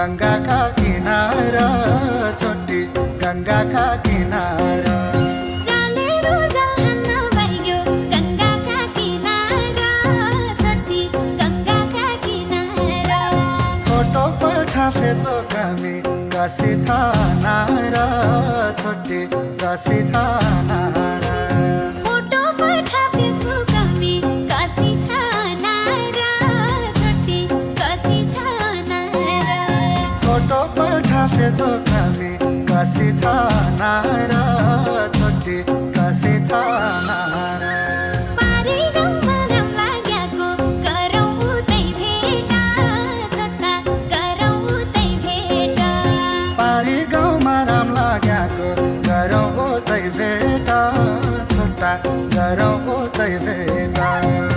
गंगा का किनारा छोटी गंगा का किनारा फोटो पठा फेसबुक में कसी छानारा छोटी कसी छानारा फोटो पठा फेसबुक में कसी छानारा छोटी कसी छानारा फोटो पठा फेसबुक में कसी छानारा छोटी कसी छानारा गरौँ उतै भेट छोटा गरौँ उतै भेट